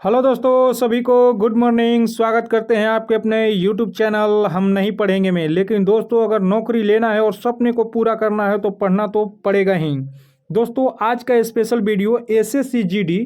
Hello दोस्तों, सभी को गुड मॉर्निंग। स्वागत करते हैं आपके अपने यूट्यूब चैनल हम नहीं पढ़ेंगे में। लेकिन दोस्तों, अगर नौकरी लेना है और सपने को पूरा करना है तो पढ़ना तो पड़ेगा ही। दोस्तों, आज का special video SSC GD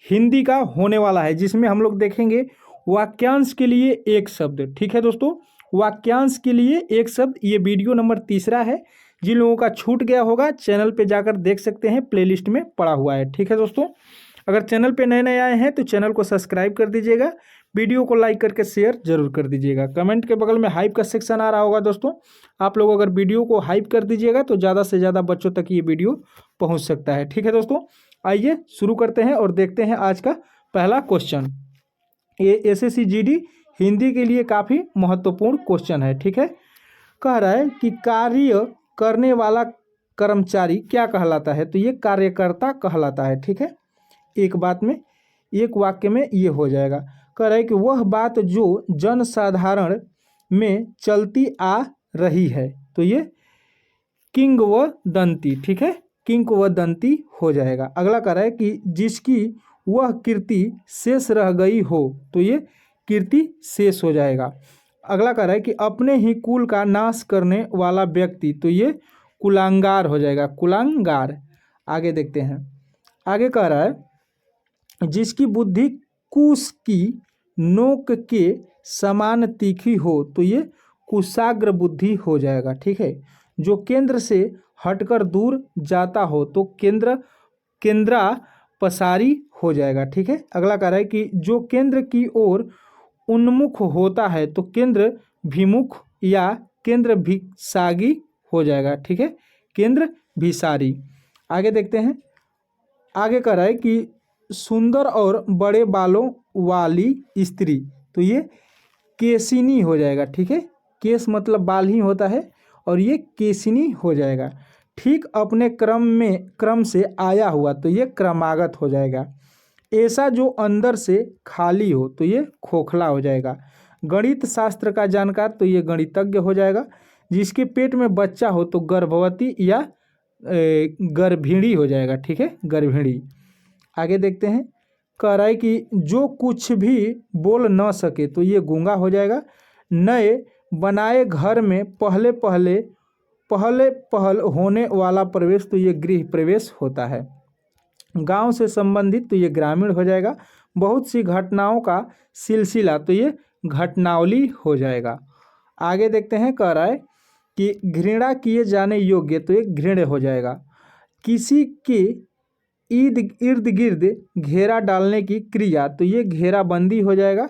Hindi का होने वाला है, जिसमें हम लोग देखेंगे वाक्यांश के लिए एक शब्द। ठीक है दोस्तों, वाक्यांश के लिए एक शब्द। ये वीडियो नंबर 3 है। जिन लोगों का छूट गया होगा चैनल पे जाकर देख सकते हैं, प्लेलिस्ट में पड़ा हुआ है। ठीक है दोस्तों, अगर चैनल पे नए नए आए हैं तो चैनल को सब्सक्राइब कर दीजिएगा, वीडियो को लाइक करके शेयर जरूर कर दीजिएगा। कमेंट के बगल में हाइप का सेक्शन आ रहा होगा दोस्तों, आप लोग अगर वीडियो को हाइप कर दीजिएगा तो ज़्यादा से ज़्यादा बच्चों तक ये वीडियो पहुंच सकता है। ठीक है दोस्तों, आइए शुरू करते हैं और देखते हैं आज का पहला क्वेश्चन। ये एसएससी जीडी हिंदी के लिए काफ़ी महत्वपूर्ण क्वेश्चन है। ठीक है, कह रहा है कि कार्य करने वाला कर्मचारी क्या कहलाता है, तो ये कार्यकर्ता कहलाता है। ठीक है, एक बात में, एक वाक्य में ये हो जाएगा। कह रहा है कि वह बात जो जनसाधारण में चलती आ रही है, तो ये किंवदंती। ठीक है, किंवदंती हो जाएगा। अगला कह रहा है कि जिसकी वह कीर्ति शेष रह गई हो, तो ये कीर्ति शेष हो जाएगा। अगला कह रहा है कि अपने ही कुल का नाश करने वाला व्यक्ति, तो ये कुलांगार हो जाएगा, कुलांगार। आगे देखते हैं, आगे कह रहा है जिसकी बुद्धि कुश की नोक के समान तीखी हो, तो ये कुशाग्र बुद्धि हो जाएगा। ठीक है, जो केंद्र से हटकर दूर जाता हो तो केंद्रा पसारी हो जाएगा। ठीक है, अगला कह रहा है कि जो केंद्र की ओर उन्मुख होता है तो केंद्र भिमुख या केंद्र भिसागी हो जाएगा। ठीक है, केंद्र भिसारी। आगे देखते हैं, आगे कह रहा है कि सुंदर और बड़े बालों वाली स्त्री, तो ये केसिनी हो जाएगा। ठीक है, केस मतलब बाल ही होता है और ये केसिनी हो जाएगा। ठीक अपने क्रम से आया हुआ, तो ये क्रमागत हो जाएगा। ऐसा जो अंदर से खाली हो, तो ये खोखला हो जाएगा। गणित शास्त्र का जानकार, तो ये गणितज्ञ हो जाएगा। जिसके पेट में बच्चा हो तो गर्भवती या गर्भिणी हो जाएगा। ठीक है, गर्भिणी। आगे देखते हैं, कह रहा है कि जो कुछ भी बोल न सके, तो ये गूंगा हो जाएगा। नए बनाए घर में पहल होने वाला प्रवेश, तो ये गृह प्रवेश होता है। गांव से संबंधित, तो ये ग्रामीण हो जाएगा। बहुत सी घटनाओं का सिलसिला, तो ये घटनावली हो जाएगा। आगे देखते हैं, कह रहा है कि घृणा किए जाने योग्य, तो ये घृण्य हो जाएगा। किसी के इर्द गिर्द घेरा डालने की क्रिया, तो ये घेराबंदी हो जाएगा।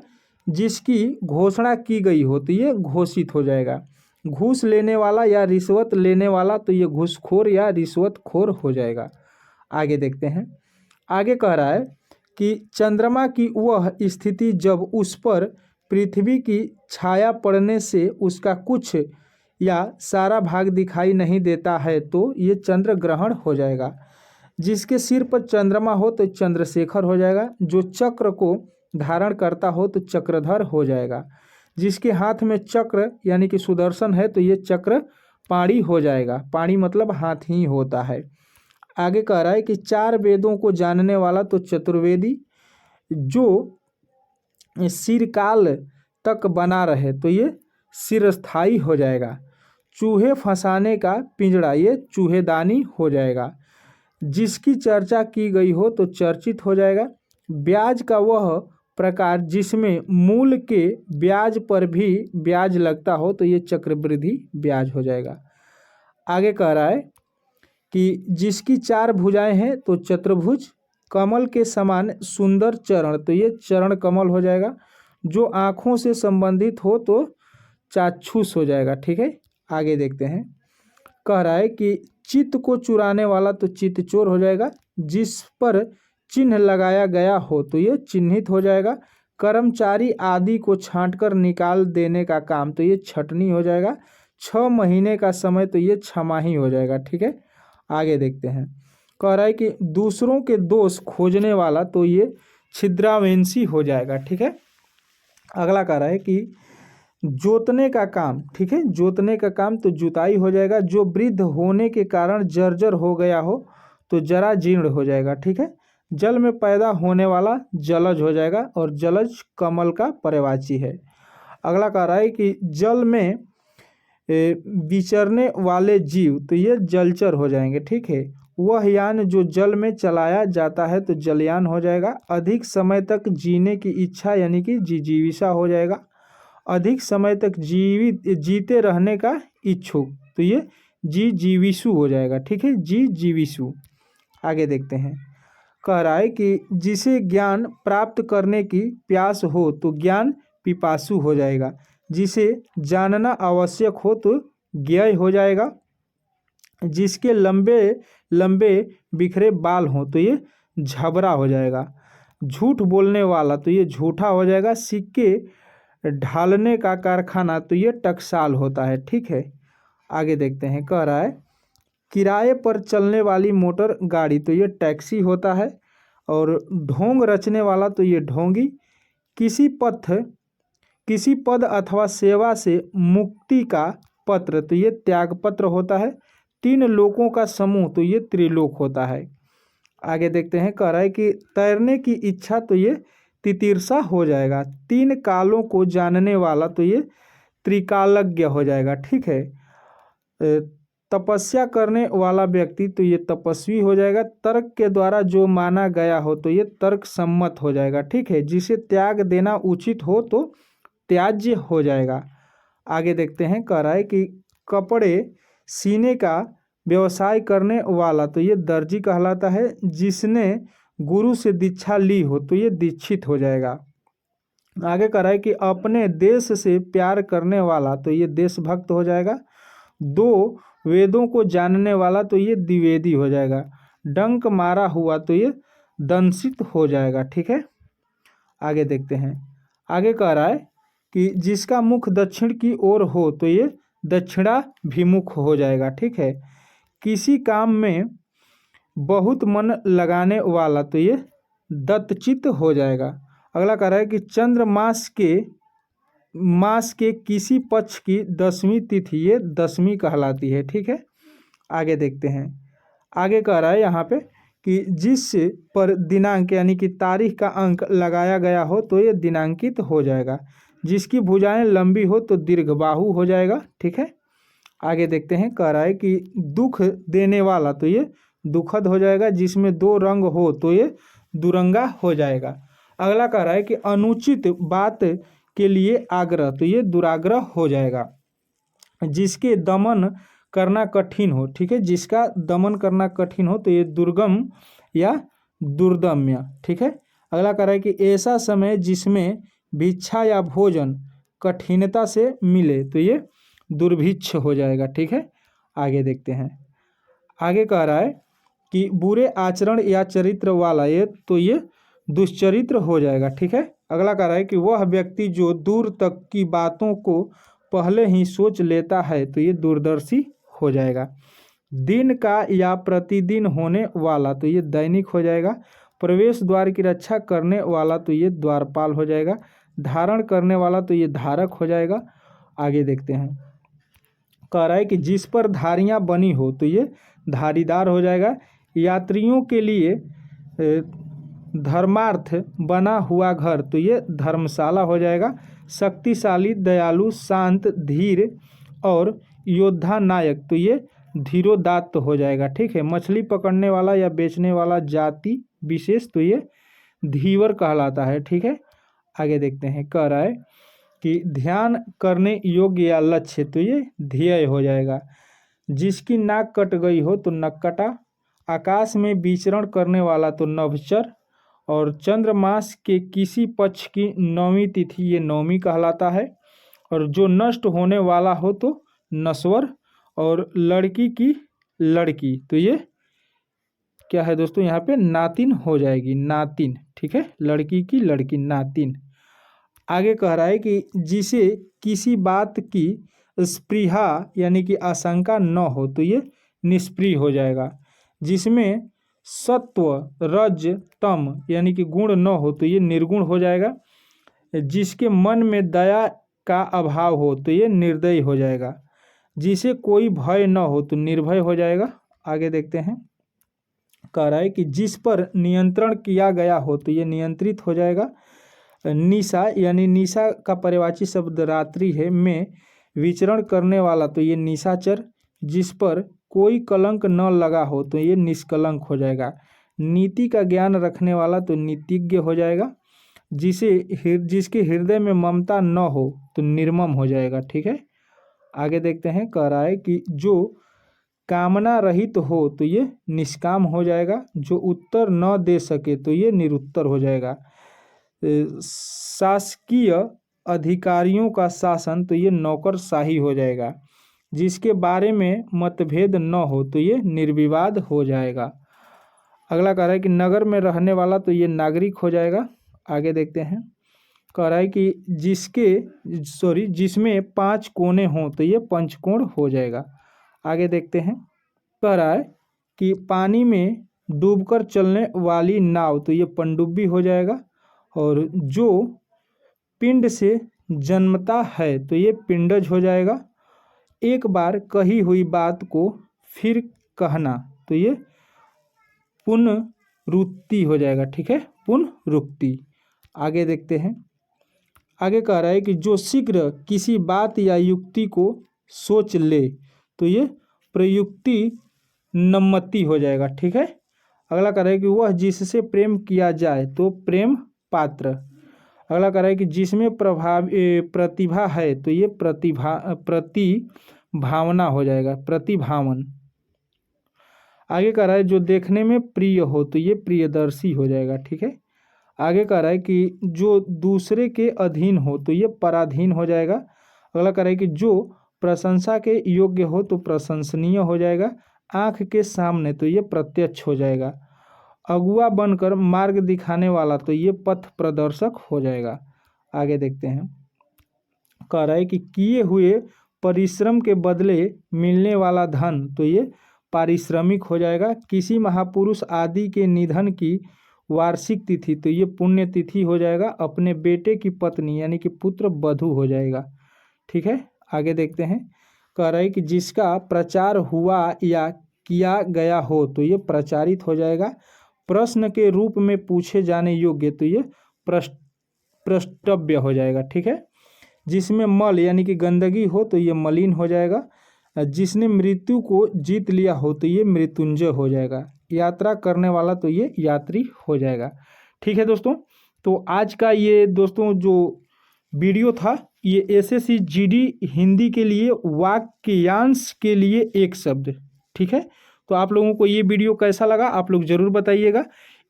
जिसकी घोषणा की गई हो, तो ये घोषित हो जाएगा। घूस लेने वाला या रिश्वत लेने वाला, तो ये घूसखोर या रिश्वतखोर हो जाएगा। आगे देखते हैं, आगे कह रहा है कि चंद्रमा की वह स्थिति जब उस पर पृथ्वी की छाया पड़ने से उसका कुछ या सारा भाग दिखाई नहीं देता है, तो ये चंद्र ग्रहण हो जाएगा। जिसके सिर पर चंद्रमा हो तो चंद्रशेखर हो जाएगा। जो चक्र को धारण करता हो तो चक्रधर हो जाएगा। जिसके हाथ में चक्र यानी कि सुदर्शन है, तो ये चक्र पाणी हो जाएगा। पाणी मतलब हाथ ही होता है। आगे कह रहा है कि 4 वेदों को जानने वाला, तो चतुर्वेदी। जो चिरकाल तक बना रहे, तो ये चिरस्थायी हो जाएगा। चूहे फंसाने का पिंजड़ा, ये चूहेदानी हो जाएगा। जिसकी चर्चा की गई हो तो चर्चित हो जाएगा। ब्याज का वह प्रकार जिसमें मूल के ब्याज पर भी ब्याज लगता हो, तो ये चक्रवृद्धि ब्याज हो जाएगा। आगे कह रहा है कि जिसकी 4 भुजाएं हैं तो चतुर्भुज। कमल के समान सुंदर चरण, तो ये चरण कमल हो जाएगा। जो आँखों से संबंधित हो तो चाक्षुष हो जाएगा। ठीक है, आगे देखते हैं, कह रहा है कि चित्त को चुराने वाला, तो चित्त चोर हो जाएगा। जिस पर चिन्ह लगाया गया हो, तो ये चिन्हित हो जाएगा। कर्मचारी आदि को छांटकर निकाल देने का काम, तो ये छटनी हो जाएगा। 6 महीने का समय, तो ये छमाही हो जाएगा। ठीक है, आगे देखते हैं, कह रहा है कि दूसरों के दोष खोजने वाला, तो ये छिद्रावेंसी हो जाएगा। ठीक है, अगला कह रहा है कि जोतने का काम, ठीक है, जोतने का काम तो जुताई हो जाएगा। जो वृद्ध होने के कारण जर्जर हो गया हो तो जरा जीर्ण हो जाएगा। ठीक है, जल में पैदा होने वाला जलज हो जाएगा और जलज कमल का पर्यायवाची है। अगला कह रहा है कि जल में विचरने वाले जीव तो ये जलचर हो जाएंगे, ठीक है। वह यान जो जल में चलाया जाता है तो जलयान हो जाएगा। अधिक समय तक जीने की इच्छा यानी कि जिजीविषा हो जाएगा। अधिक समय तक जीते रहने का इच्छुक तो ये जिजीविषु हो जाएगा, ठीक है, जिजीविषु। आगे देखते हैं, कह रहा है कि जिसे ज्ञान प्राप्त करने की प्यास हो तो ज्ञान पिपासु हो जाएगा। जिसे जानना आवश्यक हो तो ज्ञेय हो जाएगा। जिसके लंबे लंबे बिखरे बाल हों तो ये झबरा हो जाएगा। झूठ बोलने वाला तो ये झूठा हो जाएगा। सिक्के ढालने का कारखाना तो ये टकसाल होता है, ठीक है। आगे देखते हैं, कह रहा है किराए पर चलने वाली मोटर गाड़ी तो ये टैक्सी होता है। और ढोंग रचने वाला तो ये ढोंगी। किसी पद अथवा सेवा से मुक्ति का पत्र तो ये त्यागपत्र होता है। 3 लोकों का समूह तो ये त्रिलोक होता है। आगे देखते हैं, कह रहा है कि तैरने की इच्छा तो ये तितीर्षा हो जाएगा। 3 कालों को जानने वाला तो ये त्रिकालज्ञ हो जाएगा, ठीक है। तपस्या करने वाला व्यक्ति तो ये तपस्वी हो जाएगा। तर्क के द्वारा जो माना गया हो तो ये तर्क सम्मत हो जाएगा, ठीक है। जिसे त्याग देना उचित हो तो त्याज्य हो जाएगा। आगे देखते हैं, कह रहा है कि कपड़े सीने का व्यवसाय करने वाला तो ये दर्जी कहलाता है। जिसने गुरु से दीक्षा ली हो तो ये दीक्षित हो जाएगा। आगे कह रहा है कि अपने देश से प्यार करने वाला तो ये देशभक्त हो जाएगा। 2 वेदों को जानने वाला तो ये द्विवेदी हो जाएगा। डंक मारा हुआ तो ये दंशित हो जाएगा, ठीक है। आगे देखते हैं, आगे कह रहा है कि जिसका मुख दक्षिण की ओर हो तो ये दक्षिणाभिमुख हो जाएगा, ठीक है। किसी काम में बहुत मन लगाने वाला तो ये दत्तचित्त हो जाएगा। अगला कह रहा है कि चंद्र मास के किसी पक्ष की 10वीं तिथि ये 10वीं कहलाती है, ठीक है। आगे देखते हैं, आगे कह रहा है यहाँ पे कि जिस पर दिनांक यानी कि तारीख का अंक लगाया गया हो तो ये दिनांकित हो जाएगा। जिसकी भुजाएं लंबी हो तो दीर्घबाहु हो जाएगा, ठीक है। आगे देखते हैं, कह रहा है कि दुख देने वाला तो ये दुखद हो जाएगा। जिसमें 2 रंग हो तो ये दुरंगा हो जाएगा। अगला कह रहा है कि अनुचित बात के लिए आग्रह तो ये दुराग्रह हो जाएगा। जिसके दमन करना कठिन हो, ठीक है, जिसका दमन करना कठिन हो तो ये दुर्गम या दुर्दम्य, ठीक है। अगला कह रहा है कि ऐसा समय जिसमें भिक्षा या भोजन कठिनता से मिले तो ये दुर्भिक्ष हो जाएगा, ठीक है। आगे देखते हैं, आगे कह रहा है कि बुरे आचरण या चरित्र वाला ये दुष्चरित्र हो जाएगा, ठीक है। अगला कह रहा है कि वह व्यक्ति जो दूर तक की बातों को पहले ही सोच लेता है तो ये दूरदर्शी हो जाएगा। दिन का या प्रतिदिन होने वाला तो ये दैनिक हो जाएगा। प्रवेश द्वार की रक्षा करने वाला तो ये द्वारपाल हो जाएगा। धारण करने वाला तो ये धारक हो जाएगा। आगे देखते हैं, कह रहा है कि जिस पर धारियां बनी हो तो ये धारीदार हो जाएगा। यात्रियों के लिए धर्मार्थ बना हुआ घर तो ये धर्मशाला हो जाएगा। शक्तिशाली, दयालु, शांत, धीर और योद्धा नायक तो ये धीरोदात्त हो जाएगा, ठीक है। मछली पकड़ने वाला या बेचने वाला जाति विशेष तो ये धीवर कहलाता है, ठीक है। आगे देखते हैं, कह रहा है कि ध्यान करने योग्य या लक्ष्य तो ये ध्येय हो जाएगा। जिसकी नाक कट गई हो तो नक्कटा। आकाश में विचरण करने वाला तो नभचर। और चंद्रमास के किसी पक्ष की 9वीं तिथि ये 9वीं कहलाता है। और जो नष्ट होने वाला हो तो नश्वर। और लड़की की लड़की तो ये क्या है दोस्तों, यहाँ पे नातिन हो जाएगी, नातिन, ठीक है। लड़की की लड़की नातिन। आगे कह रहा है कि जिसे किसी बात की स्पृहा यानी कि आशंका न हो तो ये निष्प्रिय हो जाएगा। जिसमें सत्व, रज, तम यानी कि गुण न हो तो ये निर्गुण हो जाएगा। जिसके मन में दया का अभाव हो तो ये निर्दयी हो जाएगा। जिसे कोई भय न हो तो निर्भय हो जाएगा। आगे देखते हैं, कह रहा है कि जिस पर नियंत्रण किया गया हो तो ये नियंत्रित हो जाएगा। निशा यानी निशा का पर्यायवाची शब्द रात्रि है, में विचरण करने वाला तो ये निशाचर। जिस पर कोई कलंक न लगा हो तो ये निष्कलंक हो जाएगा। नीति का ज्ञान रखने वाला तो नीतिज्ञ हो जाएगा। जिसके हृदय में ममता न हो तो निर्मम हो जाएगा। ठीक है, आगे देखते हैं। कह रहा है कि जो कामना रहित हो तो ये निष्काम हो जाएगा। जो उत्तर न दे सके तो ये निरुत्तर हो जाएगा। शासकीय अधिकारियों का शासन तो ये नौकरशाही हो जाएगा। जिसके बारे में मतभेद न हो तो ये निर्विवाद हो जाएगा। अगला कह रहा है कि नगर में रहने वाला तो ये नागरिक हो जाएगा। आगे देखते हैं। कह रहा है कि जिसमें 5 कोने हों तो ये पंचकोण हो जाएगा। आगे देखते हैं। कह रहा है कि पानी में डूबकर चलने वाली नाव तो ये पनडुब्बी हो जाएगा। और जो पिंड से जन्मता है तो ये पिंडज हो जाएगा। एक बार कही हुई बात को फिर कहना तो ये पुनरुक्ति हो जाएगा। ठीक है, पुनरुक्ति। आगे देखते हैं। आगे कह रहा है कि जो शीघ्र किसी बात या युक्ति को सोच ले तो ये प्रयुक्ति नम्मति हो जाएगा। ठीक है, अगला कह रहा है कि वह जिससे प्रेम किया जाए तो प्रेम पात्र। अगला कह रहा है कि जिसमें प्रतिभा है तो ये प्रतिभावना हो जाएगा, प्रतिभावन। आगे कह रहा है जो देखने में प्रिय हो तो ये प्रियदर्शी हो जाएगा। ठीक है, आगे कह रहा है कि जो दूसरे के अधीन हो तो ये पराधीन हो जाएगा। अगला कह रहा है कि जो प्रशंसा के योग्य हो तो प्रशंसनीय हो जाएगा। आँख के सामने तो ये प्रत्यक्ष हो जाएगा। अगुआ बनकर मार्ग दिखाने वाला तो ये पथ प्रदर्शक हो जाएगा। आगे देखते हैं। कह रहा है कि किए हुए परिश्रम के बदले मिलने वाला धन तो ये पारिश्रमिक हो जाएगा। किसी महापुरुष आदि के निधन की वार्षिक तिथि तो ये पुण्य तिथि हो जाएगा। अपने बेटे की पत्नी यानी कि पुत्र वधू हो जाएगा। ठीक है, आगे देखते हैं। कह रहा है कि जिसका प्रचार हुआ या किया गया हो तो ये प्रचारित हो जाएगा। प्रश्न के रूप में पूछे जाने योग्य तो ये प्रष्टव्य हो जाएगा। ठीक है, जिसमें मल यानी कि गंदगी हो तो ये मलिन हो जाएगा। जिसने मृत्यु को जीत लिया हो तो ये मृत्युंजय हो जाएगा। यात्रा करने वाला तो ये यात्री हो जाएगा। ठीक है दोस्तों, तो आज का ये दोस्तों जो वीडियो था ये एसएससी जीडी हिंदी के लिए वाक्यांश के लिए एक शब्द। ठीक है, तो आप लोगों को ये वीडियो कैसा लगा आप लोग ज़रूर बताइएगा।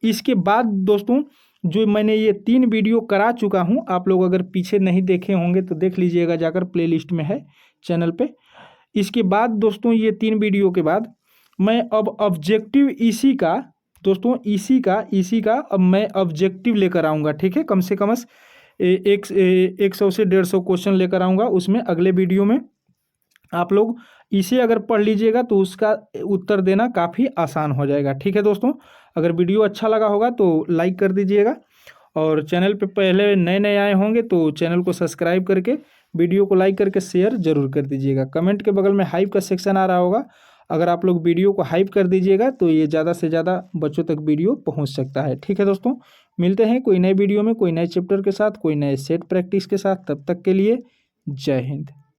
इसके बाद दोस्तों जो मैंने ये 3 वीडियो करा चुका हूँ, आप लोग अगर पीछे नहीं देखे होंगे तो देख लीजिएगा, जाकर प्लेलिस्ट में है चैनल पे। इसके बाद दोस्तों ये 3 वीडियो के बाद मैं अब ऑब्जेक्टिव इसी का दोस्तों इसी का अब मैं ऑब्जेक्टिव लेकर आऊँगा। ठीक है, कम से कम 100 से 150 क्वेश्चन लेकर आऊँगा। उसमें अगले वीडियो में आप लोग इसे अगर पढ़ लीजिएगा तो उसका उत्तर देना काफ़ी आसान हो जाएगा। ठीक है दोस्तों, अगर वीडियो अच्छा लगा होगा तो लाइक कर दीजिएगा, और चैनल पे पहले नए नए आए होंगे तो चैनल को सब्सक्राइब करके वीडियो को लाइक करके शेयर जरूर कर दीजिएगा। कमेंट के बगल में हाइप का सेक्शन आ रहा होगा, अगर आप लोग वीडियो को हाइप कर दीजिएगा तो ये ज़्यादा से ज़्यादा बच्चों तक वीडियो पहुँच सकता है। ठीक है दोस्तों, मिलते हैं कोई नए वीडियो में कोई नए चैप्टर के साथ, कोई नए सेट प्रैक्टिस के साथ। तब तक के लिए जय हिंद।